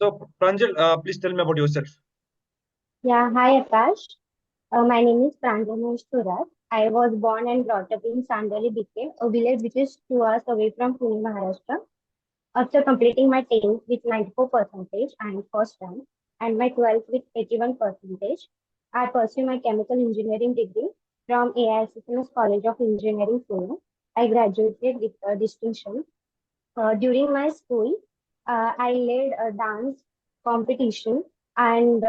So, Pranjal, please tell me about yourself. Yeah, hi Akash. My name is Pranjal Thorat. I was born and brought up in Sandali Bike, a village which is 2 hours away from Pune, Maharashtra. After completing my 10th with 94 percentage and first rank, and my 12th with 81 percentage, I pursued my chemical engineering degree from AISSNS College of Engineering, Pune. I graduated with a distinction. During my school, I led a dance competition and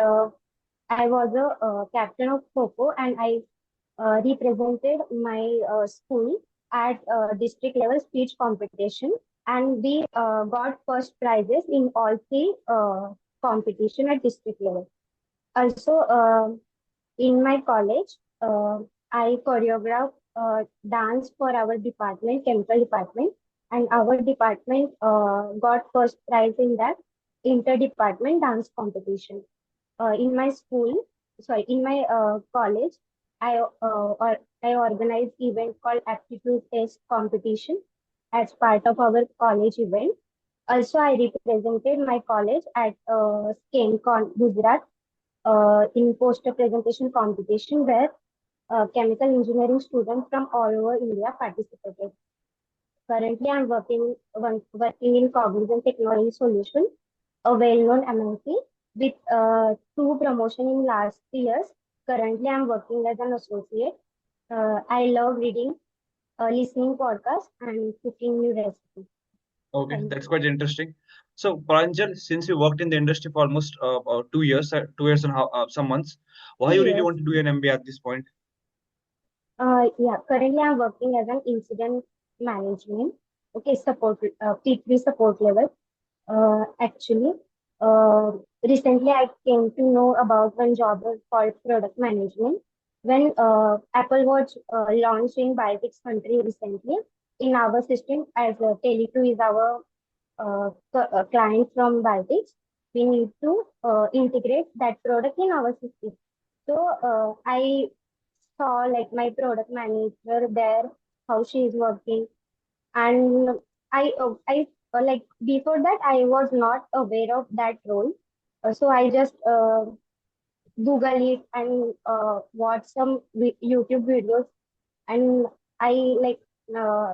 I was a captain of Kho and I represented my school at district level speech competition and we got first prizes in all three competition at district level. Also, in my college, I choreographed dance for our department, chemical department, and our department got first prize in that inter-department dance competition. In my school, sorry, in my college, I organized event called aptitude test competition as part of our college event. Also, I represented my college at SCANCon Gujarat in poster presentation competition where chemical engineering students from all over India participated. Currently, I'm working in Cognizant Technology Solution, a well-known MNC with two promotion in last 3 years. Currently, I'm working as an associate. I love reading, listening podcasts, and cooking new recipes. Okay, Thank that's you. quite interesting. So, Pranjal, since you worked in the industry for almost 2 years, 2 years and some months, why you Three really years. want to do an MBA at this point? Yeah, currently I'm working as an incident management. Okay, support, P3 support level. Actually, uh, recently I came to know about one job called product management. When Apple Watch launched in Baltics country recently, in our system as Tele2 is our client from Baltics, we need to integrate that product in our system. So I saw like my product manager there, how she is working, and I like before that I was not aware of that role. So I just Google it and watch some YouTube videos, and I like uh,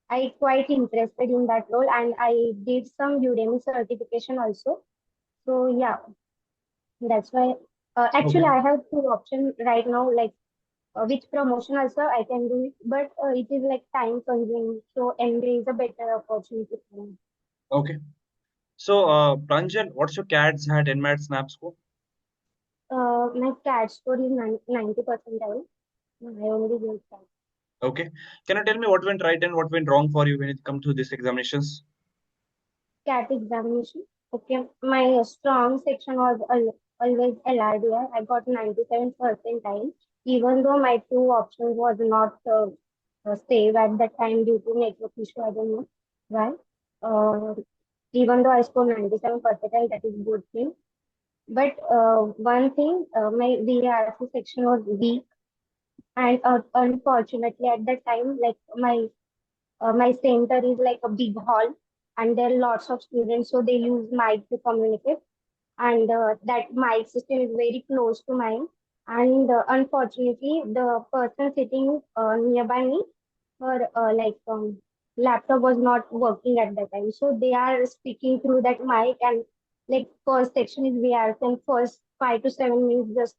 I quite interested in that role, and I did some Udemy certification also. So yeah, that's why. Actually, Okay. I have two options right now, like which promotion also I can do it, but it is like time consuming. So MBA is a better opportunity for me. Okay. So, Pranjal, what's your CADS hat NMAT snap score? My CAT score is 90 percentile. I only use that. Okay. Can you tell me what went right and what went wrong for you when it comes to these examinations? CAT examination. Okay, my strong section was always LRDR. I got 97 percentile, even though my two options was not saved at that time due to network issue. I don't know why. Uh, Even though I scored 97 percentile, that is good thing. But one thing, my VRC section was weak, and unfortunately, at that time, like my center is like a big hall, and there are lots of students, so they use mic to communicate, and that mic system is very close to mine. And unfortunately, the person sitting nearby me, her laptop was not working at that time, so they are speaking through that mic, and like first section is VRC, and first 5 to 7 minutes just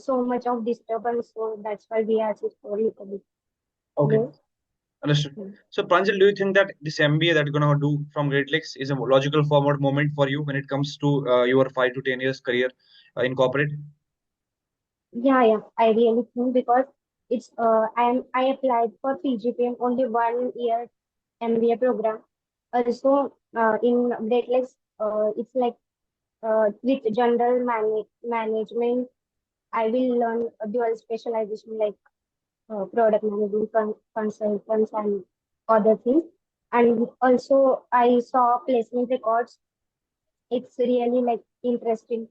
so much of disturbance, so that's why VRC is for a little bit Okay. low. Understood. Mm. So, Pranjal, do you think that this MBA that you're going to do from Great Lakes is a logical forward moment for you when it comes to your 5 to 10 years career in corporate? Yeah, I really think because it's I applied for PGPM only 1 year MBA program. Also in Great Lakes, it's like with general management, I will learn a dual specialization like product management, consultants, and other things. And also, I saw placement records. It's really like interesting.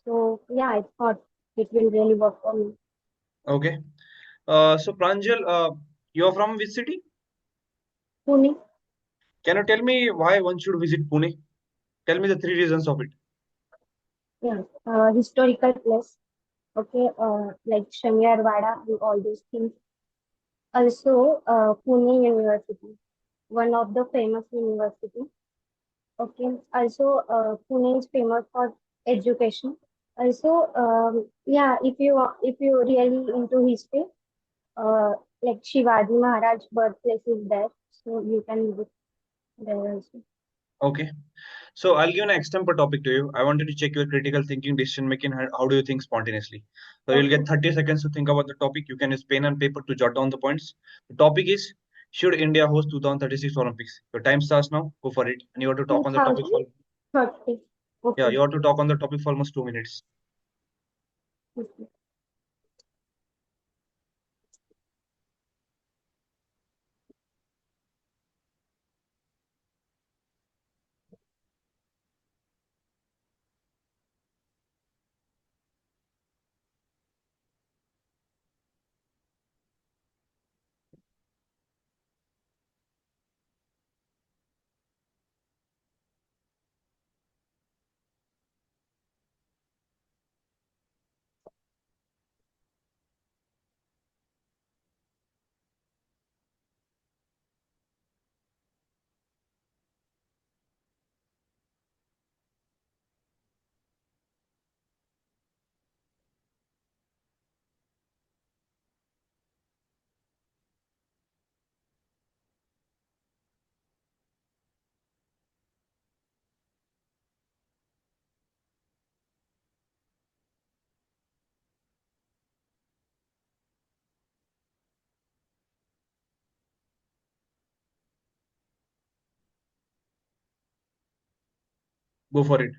So yeah, I thought it will really work for me. Okay. So, Pranjal, you're from which city? Pune. Can you tell me why one should visit Pune? Tell me the three reasons of it. Yeah, historical place. Okay, like Shamyarwada and all those things. Also, Pune University, one of the famous university. Okay, also Pune is famous for education. Also, yeah, if you really into history, uh, like Shivaji Maharaj birthplace is there, so you can visit there also. Okay. So I'll give an example topic to you. I wanted to check your critical thinking, decision making. How do you think spontaneously? So you'll Okay. get 30 seconds to think about the topic. You can use pen and paper to jot down the points. The topic is, should India host 2036 Olympics? Your time starts now. Go for it. And you have to talk on the topic for 2030. yeah, Okay. you have to talk on the topic for almost 2 minutes. Okay. Go for it.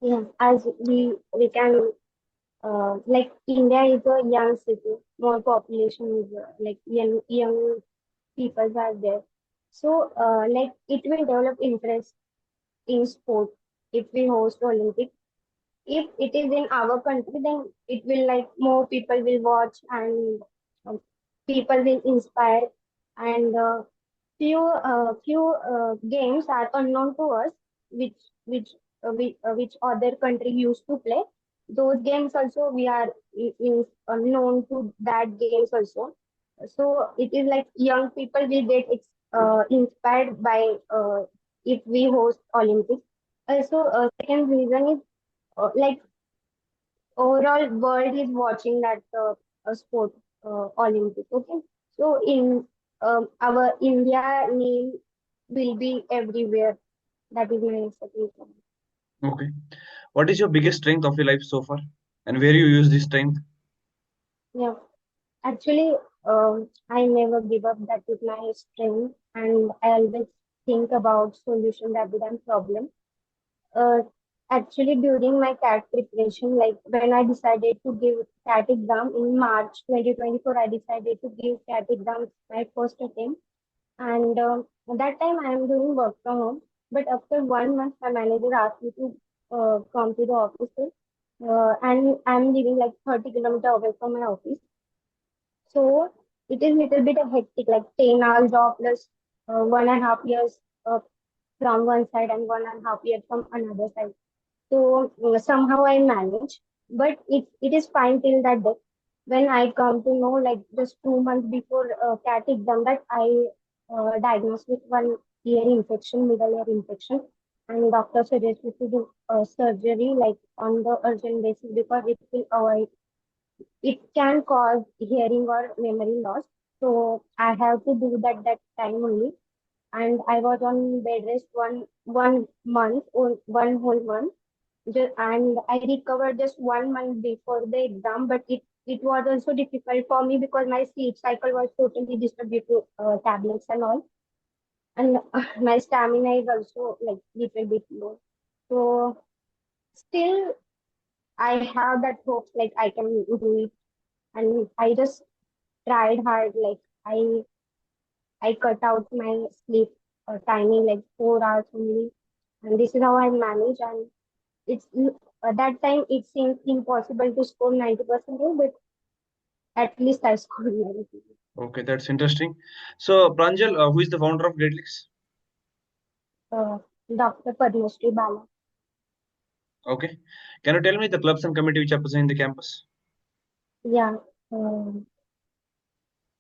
Yeah, as we can like India is a young city, more population is like young people are there. So like it will develop interest in sport if we host Olympics. If it is in our country, then it will like more people will watch and um, people will inspire and few games are unknown to us, which which which other country used to play. Those games also we are known to that games also. So it is like young people will get inspired by if we host Olympics. Also, second reason is like overall world is watching that sport Olympics. Okay, so in our India name will be everywhere. That is my second point. Okay. What is your biggest strength of your life so far? And where you use this strength? Yeah, actually, I never give up. That is my strength, and I always think about solution rather than problem. Uh, Actually, during my CAT preparation, like when I decided to give CAT exam in March 2024, I decided to give CAT exam my first attempt. And that time I am doing work from home. But after 1 month, my manager asked me to come to the office. And I'm living like 30 kilometers away from my office. So it is little bit of hectic, like 10 hours job plus 1.5 years from one side and 1.5 years from another side. So somehow I manage, but it is fine till that day. When I come to know, like just 2 months before CAT exam, that I diagnosed with one ear infection, middle ear infection, and doctor suggested to do surgery like on the urgent basis because it can cause hearing or memory loss. So I have to do that time only, and I was on bed rest one month or one whole month and I recovered just 1 month before the exam, but it was also difficult for me because my sleep cycle was totally disturbed due to tablets and all, and my stamina is also like little bit low. So still, I have that hope like I can do it, and I just tried hard. Like I cut out my sleep timing like 4 hours only, and this is how I manage and it's that time it seemed impossible to score 90%, but at least I scored 90. Okay, that's interesting. So, Pranjal, who is the founder of Great Lakes? Uh, Dr. Padmasri Bala. Okay. Can you tell me the clubs and committee which are present in the campus? Yeah,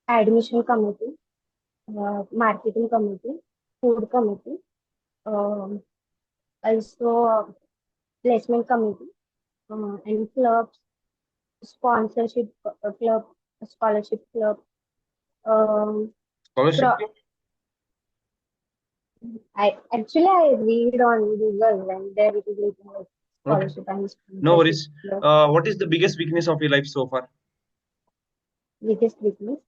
admission committee, marketing committee, food committee, um, also placement committee, and clubs, sponsorship club, scholarship club. Um, Scholarship pro club? I read on Google and there it is written like Okay. scholarship and No sponsorship worries. club. What is the biggest weakness of your life so far? Biggest weakness.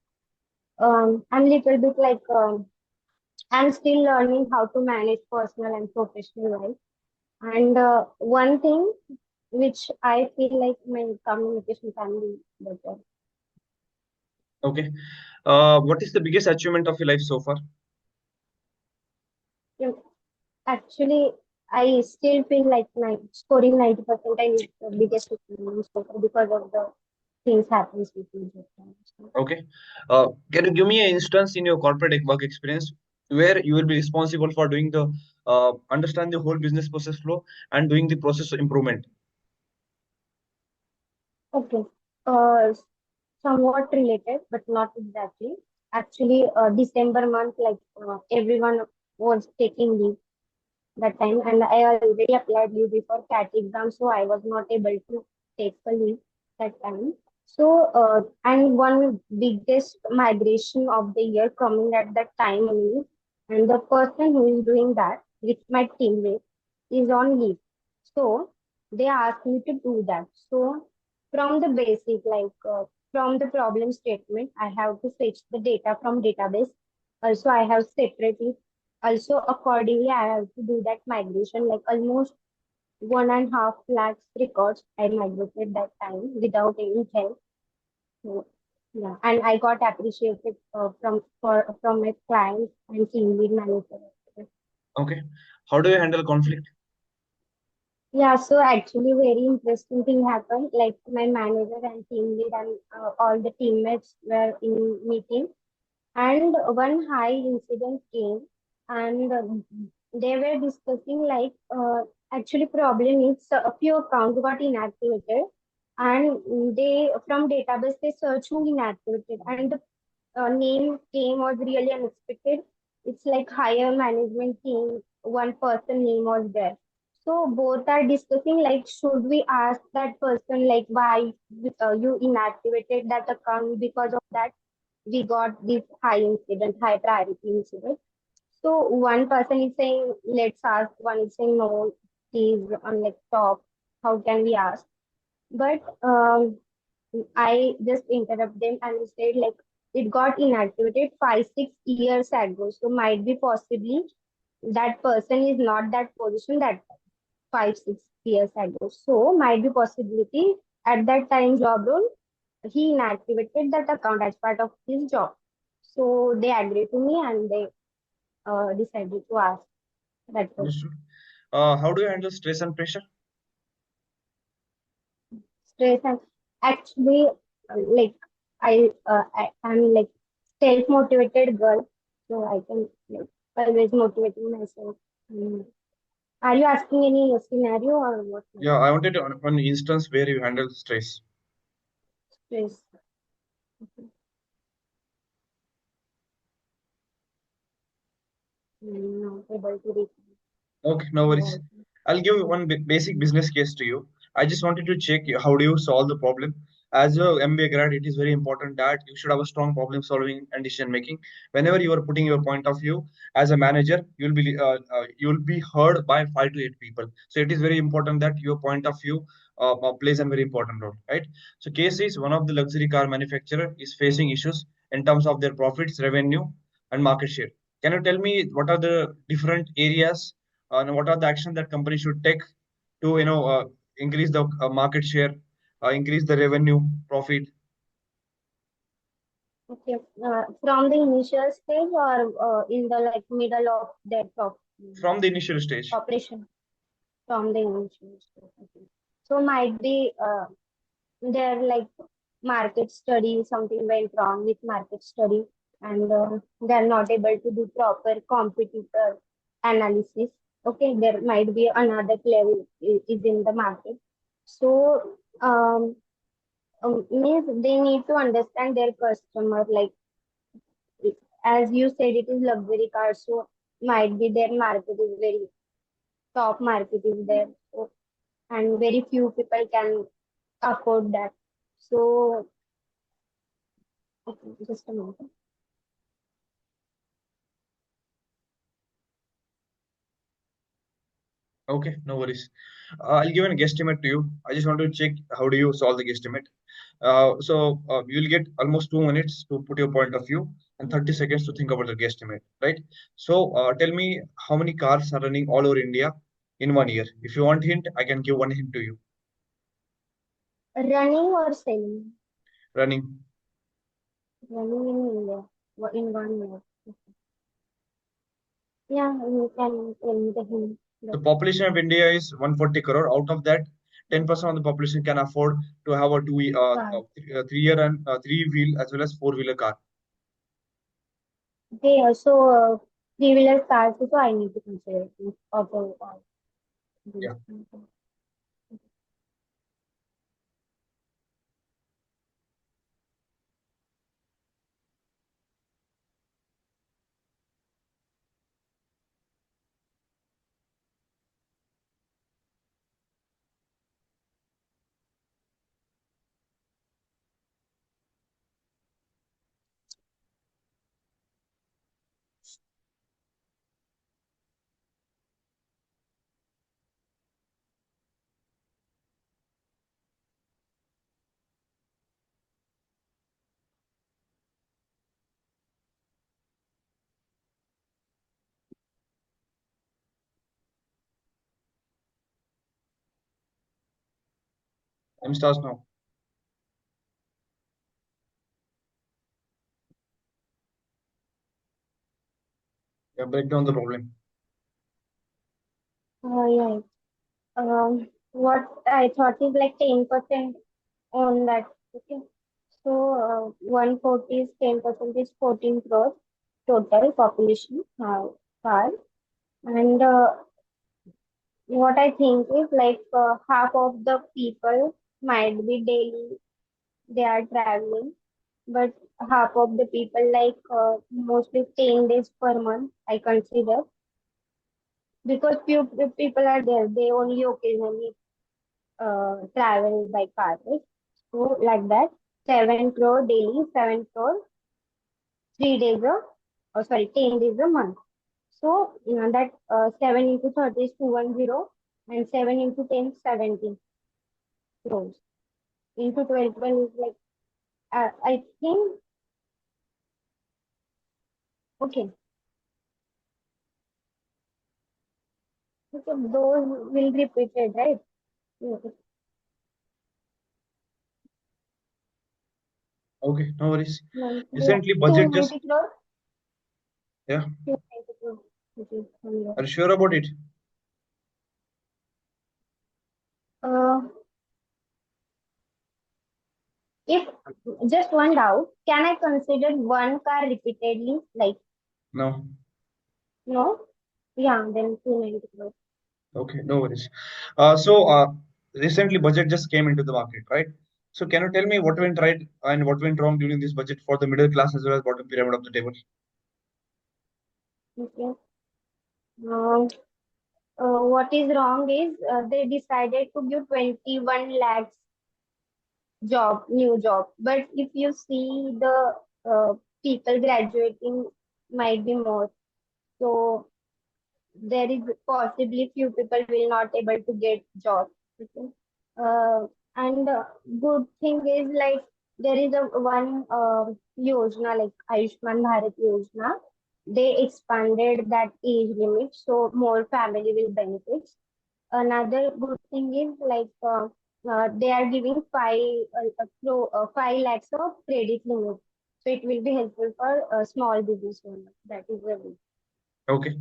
I'm little bit like I'm still learning how to manage personal and professional life. And one thing which I feel like my communication can be better. Okay. What is the biggest achievement of your life so far? Yeah, actually, I still feel like scoring 90% is the biggest achievement so far because of the things happens with me. Okay. Can you give me an instance in your corporate work experience where you will be responsible for doing the understand the whole business process flow and doing the process improvement? Okay. Uh, Somewhat related, but not exactly. Actually, December month, like everyone was taking leave that time, and I already applied leave before CAT exam, so I was not able to take the leave that time. So, and one biggest migration of the year coming at that time only, and the person who is doing that with my teammate is on leave. So they asked me to do that. So from the basic, from the problem statement, I have to fetch the data from database. Also, I have separately also, accordingly, I have to do that migration, like almost 1.5 lakhs records I migrated that time without any help. So, yeah, and I got appreciated from my clients and team lead manager. Okay. How do you handle conflict? Yeah, so actually, very interesting thing happened. Like my manager and team lead and all the teammates were in meeting, and one high incident came, and they were discussing like actually problem is a few accounts got inactivated, and they from database they search who inactivated, and the name came was really unexpected. It's like higher management team, one person name was there. So both are discussing like should we ask that person like why you inactivated that account, because of that we got this high incident, high priority incident. So one person is saying, let's ask, one is saying, no, please on like top. How can we ask? But I just interrupt them and said like it got inactivated 5 6 years ago. So might be possibly that person is not that position that 5 6 years ago. So might be possibility at that time job role he inactivated that account as part of his job. So they agreed to me and they decided to ask that person. Understood. How do you handle stress and pressure? Stress and actually, like I'm like self motivated girl, so I can like always motivating myself. Mm. Are you asking any scenario or what? Like, Yeah, I wanted to, one instance where you handle stress. stress? Not able to reach. Okay, no worries. I'll give one basic business case to you. I just wanted to check how do you solve the problem. As a MBA grad, it is very important that you should have a strong problem solving and decision making. Whenever you are putting your point of view as a manager, you'll be heard by 5 to 8 people. So it is very important that your point of view plays a very important role, right? So case is one of the luxury car manufacturer is facing issues in terms of their profits, revenue, and market share. Can you tell me what are the different areas and what are the actions that companies should take to increase the market share, increase the revenue, profit Okay, from the initial stage or in the like middle of their from the initial stage? operation from the initial stage. Okay. So might be their like market study, something went wrong with market study, and they're not able to do proper competitor analysis. Okay, there might be another level is in the market. So means they need to understand their customer. Like as you said, it is luxury car, so might be their market is very top market is there. So, and very few people can afford that. So okay, just a minute. Okay, no worries. I'll give an guesstimate to you. I just want to check how do you solve the guesstimate. You'll get almost 2 minutes to put your point of view and 30 seconds to think about the guesstimate, right? Tell me how many cars are running all over India in 1 year. If you want hint, I can give one hint to you. Running or selling? Running. Running in India in 1 year. Yeah, you can tell me the hint. The Like, population of India is 140 crore. Out of that, 10% of the population can afford to have a 3 year and 3 wheel as well as four-wheeler car. they also three-wheeler cars also I need to consider auto. These. Yeah, I'm stars now. Yeah, break down the problem. Yeah. What I thought is like 10% on that. Okay. So 140 is 10% is 14 crores total population car. And what I think is like half of the people might be daily they are traveling, but half of the people like mostly 10 days per month I consider because few people are there they only occasionally travel by car, right? So like that, 7 crore daily, 7 crore, 3 days a, oh sorry, 10 days a month. So you know that 7 into 30 is 210, and 7 into 10 17 crores. Into 12 is like I think okay, okay, those will repeat it, right? Okay. Okay, no worries. Monthly Recently, budget just 290 crore, yeah. 290 crore. Okay, Are you sure about it? uh, if just one doubt, can I consider one car repeatedly? Like, No. no? Yeah, then 290 crores. Okay, no worries. So recently, budget just came into the market, right? So, can you tell me what went right and what went wrong during this budget for the middle class as well as bottom pyramid of the table? Okay. Um, what is wrong is they decided to give 21 lakhs new job. But if you see the people graduating might be more. So there is possibly few people will not able to get job. Okay. And good thing is like there is a one yojana like Ayushman Bharat Yojana. They expanded that age limit so more family will benefit. Another good thing is like they are giving 5 lakhs of credit limit. So it will be helpful for small business owners. That is the Okay.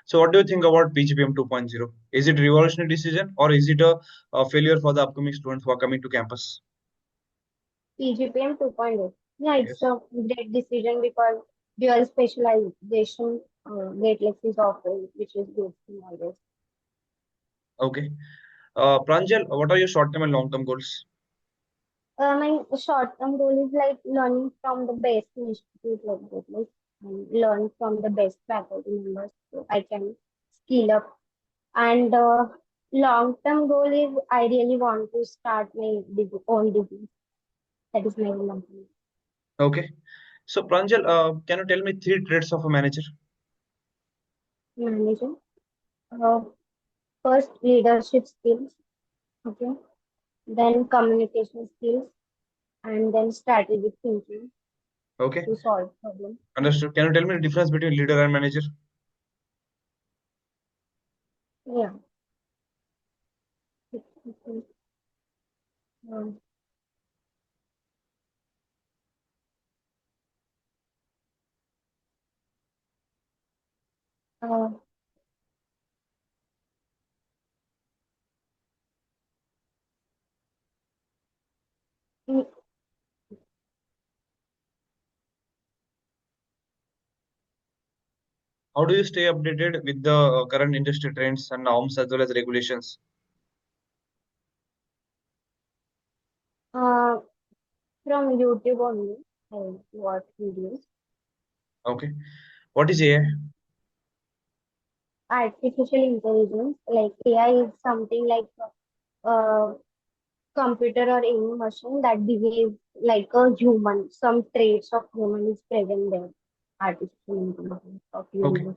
So, what do you think about PGPM 2.0? Is it a revolutionary decision or is it a failure for the upcoming students who are coming to campus? PGPM 2.0. Yeah, it's Yes. a great decision because dual specialization Great Lakes is offering, which is good nowadays. Okay. Pranjal, what are your short-term and long-term goals? My short-term goal is like learning from the best institute like Great Lakes and learn from the best faculty members so I can skill up. And long-term goal is I really want to start my own business. That is my long-term Okay. So Pranjal, can you tell me three traits of a manager? manager. Uh, First, leadership skills. Okay. Then communication skills, and then strategic thinking Okay. to solve problems. Understood. Can you tell me the difference between leader and manager? Yeah. Um, uh, mm, How do you stay updated with the current industry trends and norms as well as regulations? uh, from YouTube only, I watch videos. Okay. What is AI? Artificial intelligence, like AI, is something like a computer or any machine that behaves like a human. Some traits of human is present there. Artificial intelligence of Okay. human.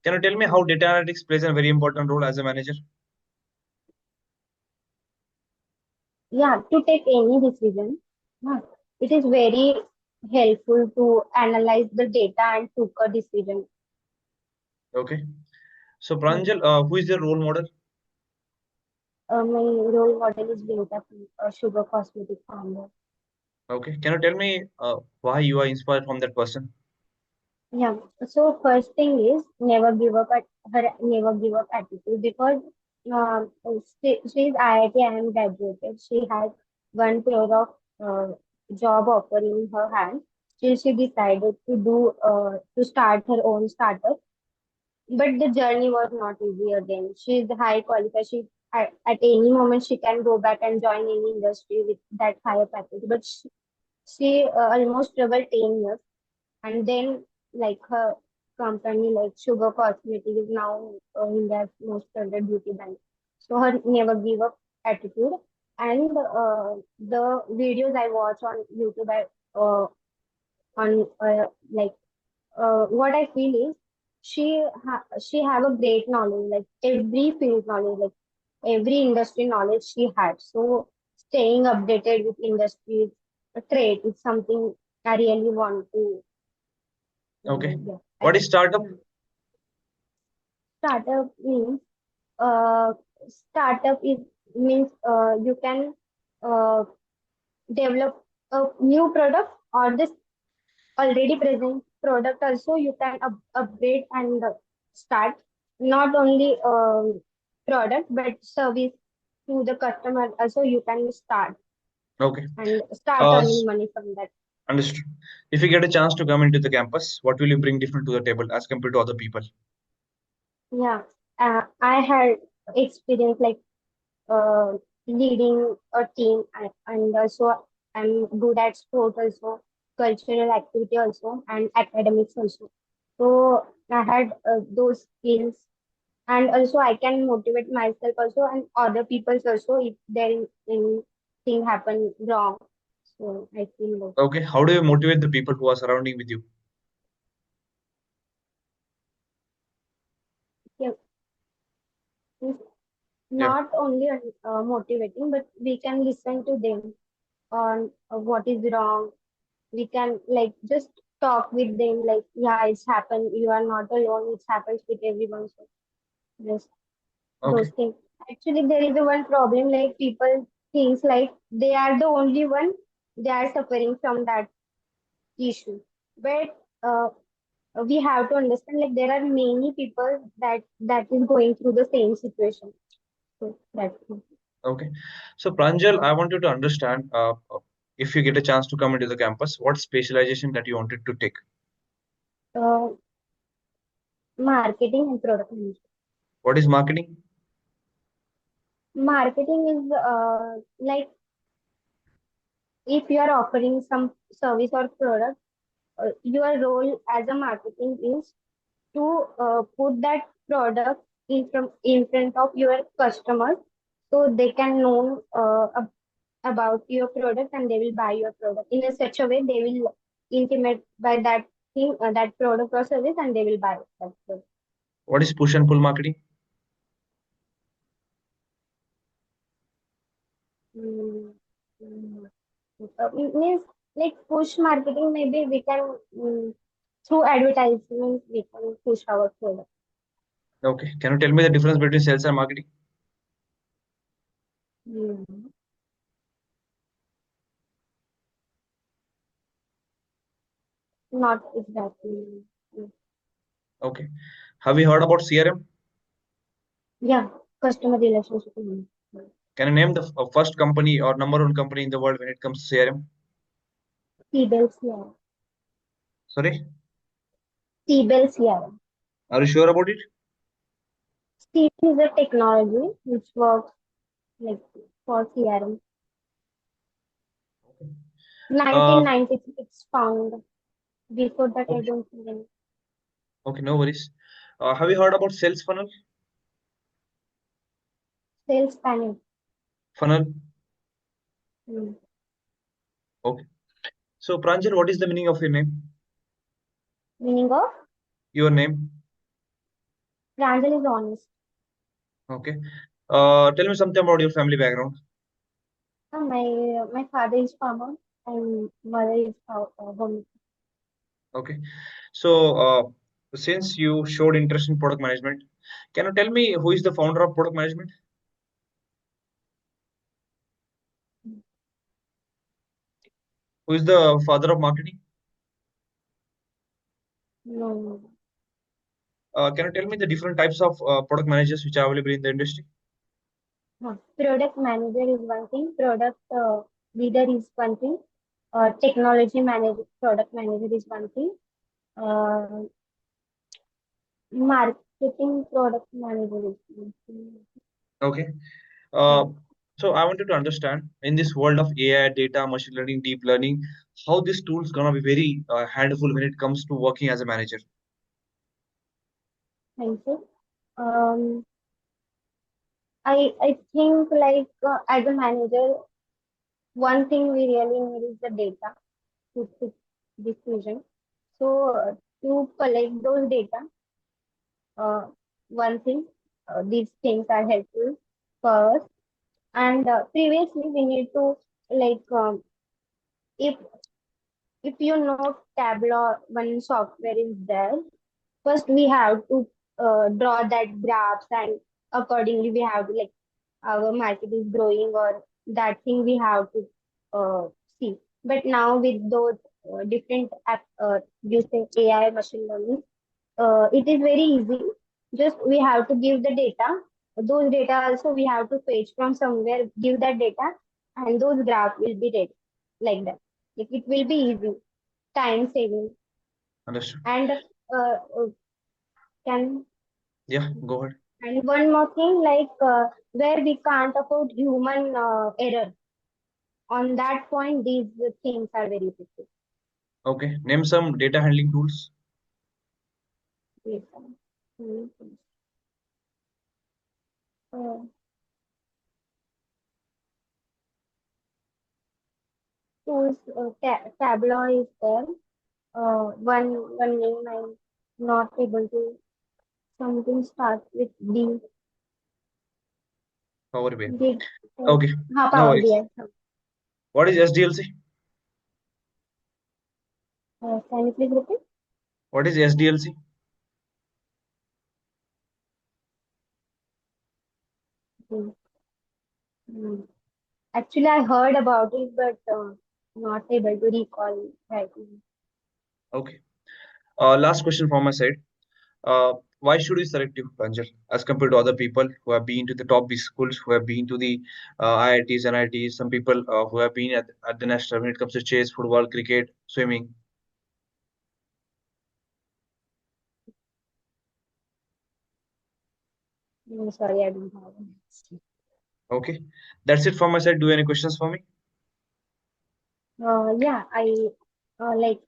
Can you tell me how data analytics plays a very important role as a manager? Yeah, to take any decision, yeah, it is very helpful to analyze the data and took a decision. Okay. So Yeah. Pranjal, who is your role model? My role model is Vinita, a sugar cosmetic founder. Okay. Can you tell me why you are inspired from that person? Yeah. So first thing is never give up at her never give up attitude because she's IIT IM graduated. She had 1 crore of job offer in her hand. Still, she decided to start her own startup. But the journey was not easy again. She is high qualified. At any moment she can go back and join any industry with that higher package. But she almost struggled 10 years, and then like her company like Sugar Cosmetic is now India's most trusted beauty brand. So her never give up attitude and the videos I watch on YouTube on like what I feel is she have a great knowledge, like every field knowledge, like every industry knowledge she had. So staying updated with industry trade is something I really want to Okay. yeah, What is achieve. startup? Yeah. Startup means uh, startup is means you can uh, develop a new product or this already present product also you can upgrade and start not only product but service to the customer also you can start Okay. and start Uh, earning money from that. Understood. If you get a chance to come into the campus, what will you bring different to the table as compared to other people? Yeah, I had experience like uh, leading a team and also I'm good at sport also, cultural activity also, and academics also. So I had those skills, and also I can motivate myself also and other people also if there is anything happen wrong. So I feel like Okay. How do you motivate the people who are surrounding with you? yeah, it's Yeah. not only motivating, but we can listen to them on what is wrong. We can like just talk with them like yeah it's happened, you are not alone, it happens with everyone. So just those Okay. things. Actually there is a one problem like people thinks like they are the only one, they are suffering from that issue, but we have to understand like there are many people that is going through the same situation. So that's Okay. So Pranjal, I want you to understand if you get a chance to come into the campus, what specialization that you wanted to take? uh, Marketing and product management. What is marketing? Marketing is like if you are offering some service or product, your role as a marketing is to put that product in front of your customers so they can know about your product and they will buy your product in a such a way they will intimate by that thing, that product or service, and they will buy that product. What is push and pull marketing? Mm, mm. Means like push marketing, maybe we can through advertisements we can push our product. Okay. Can you tell me the difference between sales and marketing? Mm, Not exactly. Mm. Okay. Have you heard about CRM? Yeah, customer relationship management. Can you name the first company or number one company in the world when it comes to CRM? T-Bells, yeah. Sorry. T-Bells, yeah. Are you sure about it? T is a technology which works like for CRM. Uh, 1996 found. Before that, I okay. don't think any Okay, no worries. Have you heard about sales funnel? sales panel. Funnel. Hmm. Okay. So, Pranjal, what is the meaning of your name? Meaning of Your name. Pranjal is honest. Okay. Tell me something about your family background. My father is farmer and mother is home. Okay. So, since you showed interest in product management, can you tell me who is the founder of product management? Who is the father of marketing? No, Can you tell me the different types of product managers which are available in the industry? no. Product manager is one thing. Product leader is one thing. Technology manager, product manager is one thing. Uh, Marketing product manager is one thing. Okay. Yeah. Uh, so I wanted to understand in this world of AI, data, machine learning, deep learning, how this tool is gonna be very handful when it comes to working as a manager. Thank you. Um, I think like as a manager, one thing we really need is the data to take decision. So to collect those data, uh, one thing, these things are helpful for us. And previously, we need to like if if you know Tableau, one software is there. First, we have to draw that graphs, and accordingly, we have to like our market is growing or that thing we have to see. But now with those different you say AI machine learning, it is very easy. Just we have to give the data. Those data also we have to fetch from somewhere, give that data, and those graph will be ready like that. Like it will be easy, time saving, Understood. and can Yeah, go ahead. and one more thing like where we can't afford human error. On that point, these things are very effective. Okay. Name some data handling tools. Yes. Mm. Uh, Tools, Tableau is there. One name I'm not able to. Something starts with D. Power BI. Did Okay. No Power worries. BI. What is SDLC? Can you please repeat? What is SDLC? Mm. Mm. Actually, I heard about it, but not able to recall right now. Okay. Last question from my side. Why should we select you, Pranjal, as compared to other people who have been to the top B schools, who have been to the IITs, NITs, some people who have been at the national when it comes to chess, football, cricket, swimming? Sorry, I don't have it. Okay, that's it from my side. Do you have any questions for me? Yeah, I like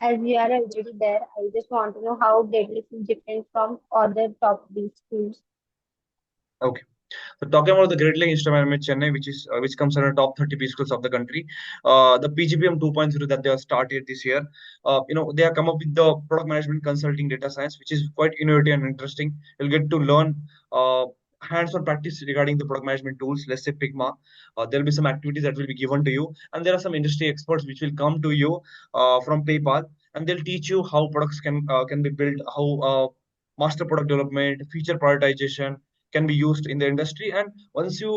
as you are already there. I just want to know how Great Lakes is different from other top B schools. Okay. So talking about the Great Lakes Chennai, Chennai, which comes under top 30 B schools of the country, the PGPM 2.0 that they have started this year, they have come up with the product management consulting data science, which is quite innovative and interesting. You'll get to learn uh, hands-on practice regarding the product management tools. Let's say Pigma. There'll be some activities that will be given to you, and there are some industry experts which will come to you from PayPal, and they'll teach you how products can be built, how master product development, feature prioritization can be used in the industry. And once you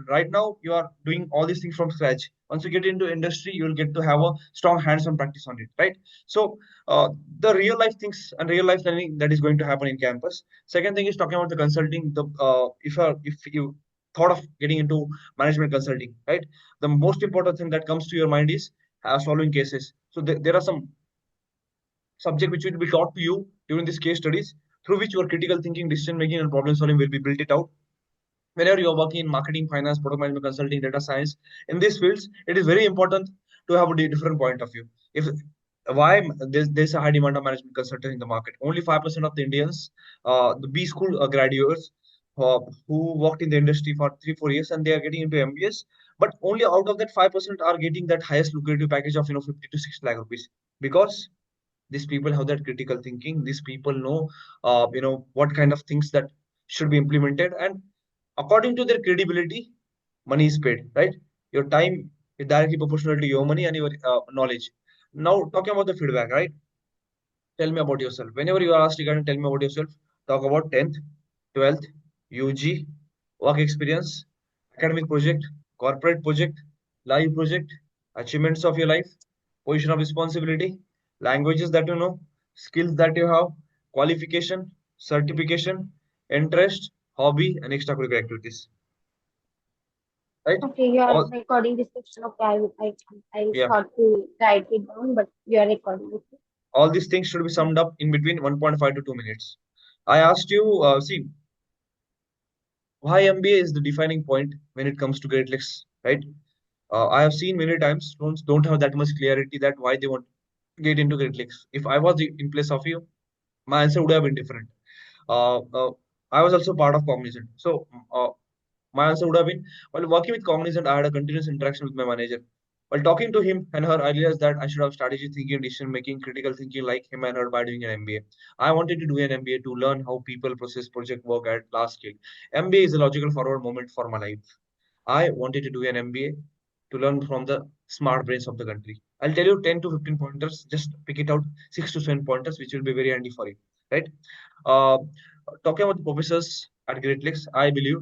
right now you are doing all these things from scratch, once you get into industry you will get to have a strong hands-on practice on it, right? So the real life things and real life learning that is going to happen in campus. Second thing is talking about the consulting. The if you thought of getting into management consulting, right, the most important thing that comes to your mind is solving cases. So there are some subject which will be taught to you during these case studies, through which your critical thinking, decision making, and problem solving will be built it out. Whenever you're working in marketing, finance, product management, consulting, data science, in these fields, it is very important to have a different point of view. If why there's a high demand of management consultant in the market. Only 5% of the Indians, the B school graduates, who worked in the industry for 3 4 years and they are getting into MBS. But only out of that 5% are getting that highest lucrative package of 50 to 6 lakh rupees, because these people have that critical thinking. These people know what kind of things that should be implemented, and according to their credibility, money is paid, right? Your time is directly proportional to your money and your knowledge. Now talking about the feedback, right? Tell me about yourself. Whenever you are asked regarding tell me about yourself, talk about 10th, 12th, UG, work experience, academic project, corporate project, life project, achievements of your life, position of responsibility, languages that you know, skills that you have, qualification, certification, interest, hobby, and extracurricular activities. Right? Okay, you are All recording this section. Okay, I yeah, thought to write it down, but you are recording it. all these things should be summed up in between 1.5 to 2 minutes. I asked you, see, why MBA is the defining point when it comes to Great Lakes, right? I have seen many times students don't have that much clarity that why they want to get into Great Lakes. If I was in place of you, my answer would have been different. Uh, uh, I was also part of Cognizant. So my answer would have been, while working with Cognizant, I had a continuous interaction with my manager. While talking to him and her, I realized that I should have strategy thinking, decision making, critical thinking like him and her by doing an MBA. I wanted to do an MBA to learn how people process project work at large scale. MBA is a logical forward moment for my life. I wanted to do an MBA to learn from the smart brains of the country. I'll tell you 10 to 15 pointers. Just pick it out, 6 to 7 pointers, which will be very handy for you. Right? Uh, Talking about the professors at Great Lakes, I believe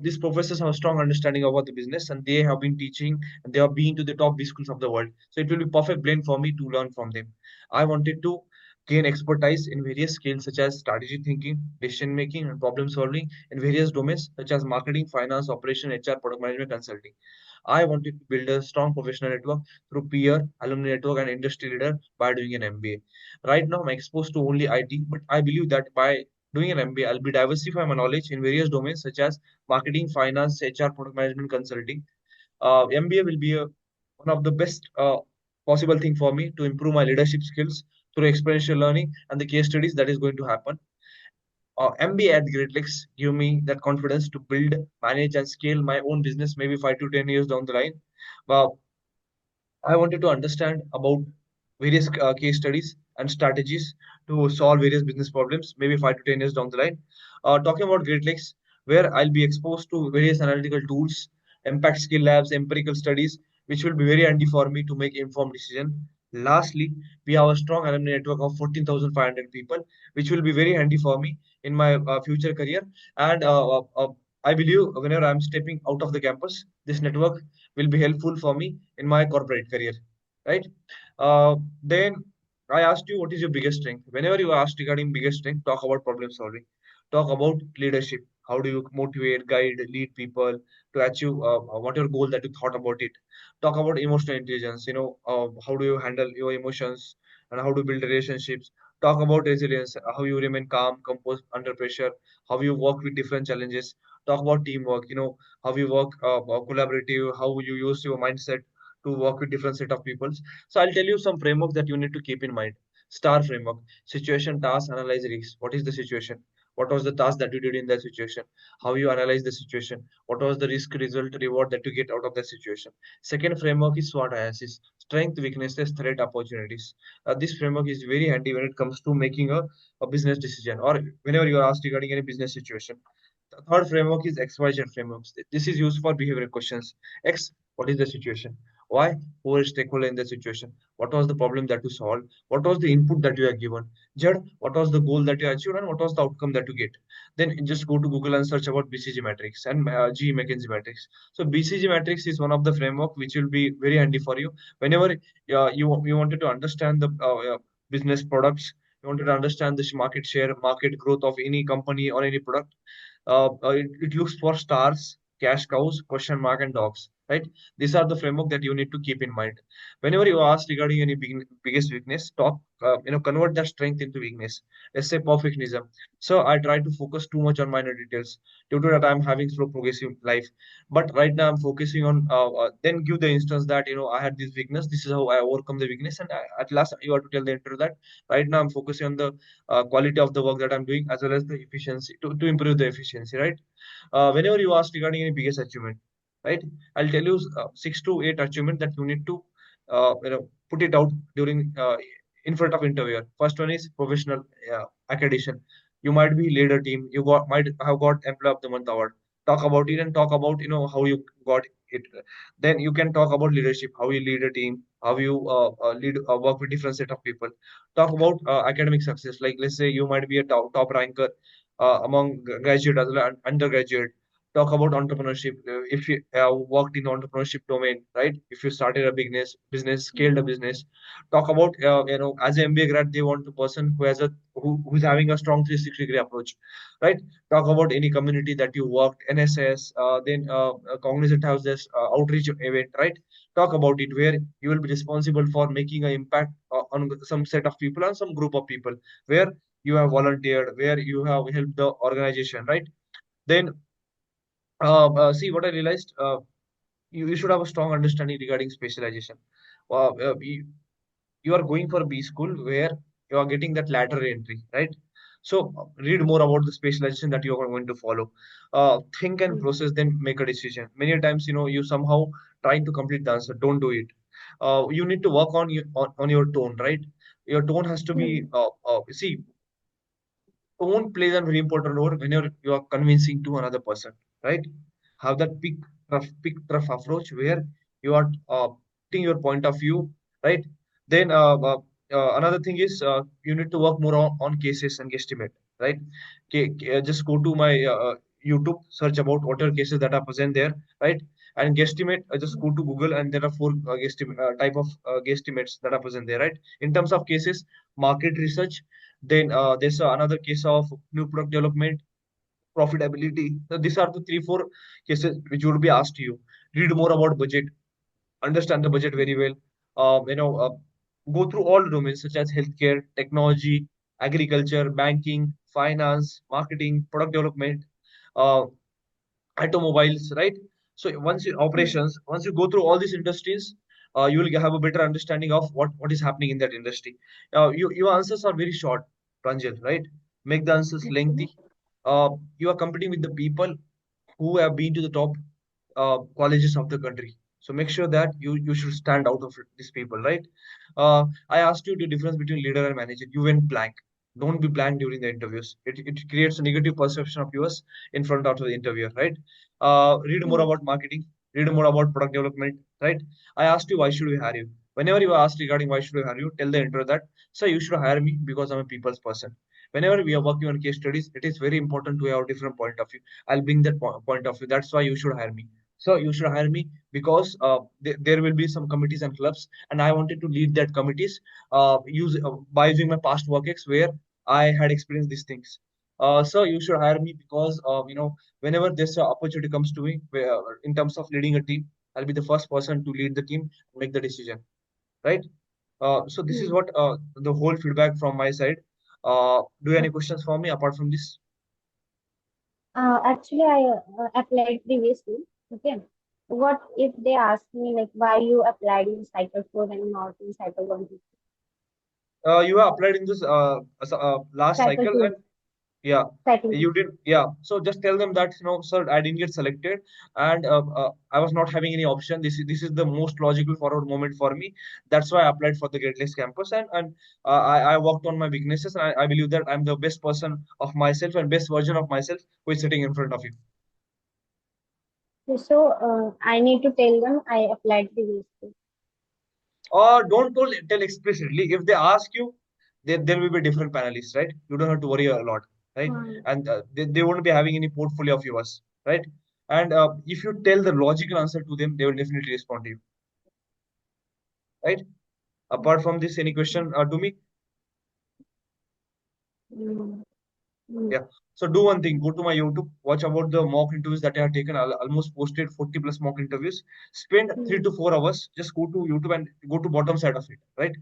these professors have a strong understanding about the business and they have been teaching and they have been to the top B schools of the world. So it will be perfect blend for me to learn from them. I wanted to gain expertise in various skills such as strategy thinking, decision making, and problem solving in various domains such as marketing, finance, operation, HR, product management, consulting. I wanted to build a strong professional network through peer, alumni network, and industry leader by doing an MBA. Right now, I'm exposed to only IT, but I believe that by doing an MBA, I'll be diversify my knowledge in various domains such as marketing, finance, HR, product management, consulting. MBA will be one of the best possible thing for me to improve my leadership skills through experiential learning and the case studies that is going to happen. MBA at Great Lakes give me that confidence to build, manage, and scale my own business maybe 5 to 10 years down the line. Well, I wanted to understand about various case studies and strategies to solve various business problems, maybe 5 to 10 years down the line. Talking about Great Lakes, where I'll be exposed to various analytical tools, impact skill labs, empirical studies, which will be very handy for me to make informed decision. Lastly, we have a strong alumni network of 14,500 people, which will be very handy for me in my future career. And I believe whenever I'm stepping out of the campus, this network will be helpful for me in my corporate career, right? Then I asked you what is your biggest strength. Whenever you ask regarding biggest strength, talk about problem solving, talk about leadership. How do you motivate, guide, lead people to achieve what your goal that you thought about it? Talk about emotional intelligence. How do you handle your emotions and how to build relationships? Talk about resilience, how you remain calm, composed under pressure, how you work with different challenges. Talk about teamwork, how you work collaborative, how you use your mindset to work with different set of people. So I'll tell you some framework that you need to keep in mind. STAR framework: situation, task, analyze, risk. What is the situation? What was the task that you did in that situation? How you analyze the situation? What was the risk, result, reward that you get out of that situation? Second framework is SWOT analysis: strength, weaknesses, threat, opportunities. This framework is very handy when it comes to making a business decision or whenever you are asked regarding any business situation. The third framework is XYZ frameworks. This is used for behavioral questions. X, what is the situation? Y, who is stakeholder in the situation? What was the problem that you solved? What was the input that you have given? Z, what was the goal that you achieved and what was the outcome that you get? Then just go to Google and search about BCG matrix and G McKinsey matrix. So BCG matrix is one of the framework which will be very handy for you whenever you wanted to understand the business products. You wanted to understand the market share, market growth of any company or any product. It looks for stars, cash cows, question mark, and dogs. Right? These are the framework that you need to keep in mind. Whenever you ask regarding any biggest weakness, talk, convert that strength into weakness. Let's say perfectionism. So I try to focus too much on minor details. Due to that, I'm having slow progressive life. But right now, I'm focusing on then give the instance that I had this weakness. This is how I overcome the weakness, and at last you have to tell the interviewer that right now I'm focusing on the quality of the work that I'm doing as well as the efficiency to improve the efficiency, right? Whenever you ask regarding any biggest achievement, right? I'll tell you 6 to 8 achievement that you need to put it out during in front of interviewer. First one is professional accreditation. You might be leader team. You might have got employee of the month award. Talk about it and talk about how you got it. Then you can talk about leadership, how you lead a team, how you lead work with different set of people. Talk about academic success, like let's say you might be a top ranker among graduate as well as undergraduate. Talk about entrepreneurship. If you worked in the entrepreneurship domain, right? If you started a business, scaled a business. Talk about as an MBA grad, they want a person who has who's having a strong 360-degree approach, right? Talk about any community that you worked, NSS, then Cognizant has this outreach event, right? Talk about it where you will be responsible for making an impact on some set of people and some group of people, where you have volunteered, where you have helped the organization, right? Then see what I realized. You should have a strong understanding regarding specialization. You are going for B school where you are getting that lateral entry, right? So read more about the specialization that you are going to follow. Think and process, then make a decision. Many times, you somehow trying to complete the answer. Don't do it. You need to work on your tone, right? Your tone has to be see, tone plays a very important role when you are convincing to another person, right? Have that pick tough approach where you are putting your point of view, right? Then another thing is you need to work more on cases and guesstimate, right? Just go to my YouTube, search about what are cases that are present there, right? And guesstimate. Just go to Google, and there are four type of guesstimates that are present there, right? In terms of cases, market research, then there's another case of new product development, profitability. So these are the three, four cases which would be asked to you. Read more about budget, understand the budget very well. Go through all domains such as healthcare, technology, agriculture, banking, finance, marketing, product development, uh, automobiles, right? So once you go through all these industries, you will have a better understanding of what is happening in that industry. Your answers are very short, Pranjal, right? Make the answers lengthy. You are competing with the people who have been to the top colleges of the country. So make sure that you should stand out of these people, right? I asked you the difference between leader and manager. You went blank. Don't be blank during the interviews. It creates a negative perception of yours in front of the interviewer, right? Read more about marketing. Read more about product development, right? I asked you why should we hire you. Whenever you are asked regarding why should we hire you, tell the interviewer that, sir, you should hire me because I'm a people's person. Whenever we are working on case studies, it is very important to have a different point of view. I'll bring that point of view. That's why you should hire me. So you should hire me because there will be some committees and clubs, and I wanted to lead that committees by using my past work ex where I had experienced these things. So you should hire me because whenever this opportunity comes to me, where, in terms of leading a team, I'll be the first person to lead the team, make the decision, right? So this is what the whole feedback from my side. Do you have any questions for me apart from this? Actually, I applied previously. Okay. What if they ask me like why you applied in cycle 4 and not in cycle 1? You have applied in this last Cycle cycle, 2. and yeah, Cycle 2. you did. Yeah, so just tell them that, sir, I didn't get selected, and I was not having any option. This is the most logical forward moment for me. That's why I applied for the Great Lakes campus, and I worked on my weaknesses, and I believe that I'm the best person of myself and best version of myself who is sitting in front of you. So I need to tell them I applied previously. Or don't tell explicitly. If they ask you, there will be different panelists, right? You don't have to worry a lot, right? Hmm. And they won't be having any portfolio of yours, right? And if you tell the logical answer to them, they will definitely respond to you, right? Apart from this, any question to me? Hmm. Hmm. Yeah. So do one thing, go to my YouTube, watch about the mock interviews that I have taken. I almost posted 40 plus mock interviews. Spend Hmm. 3 to 4 hours. Just go to YouTube and go to bottom side of it, right?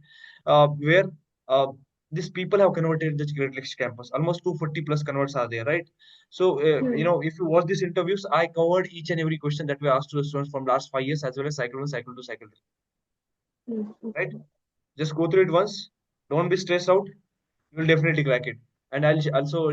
Where uh, these people have converted the Great Lakes campus. Almost 240 plus converts are there, right? So Hmm. if you watch these interviews, I covered each and every question that we asked to the students from last 5 years, as well as cycle 1, cycle 2, cycle 3, Hmm. right? Okay. Just go through it once. Don't be stressed out. You will definitely crack it. And I'll also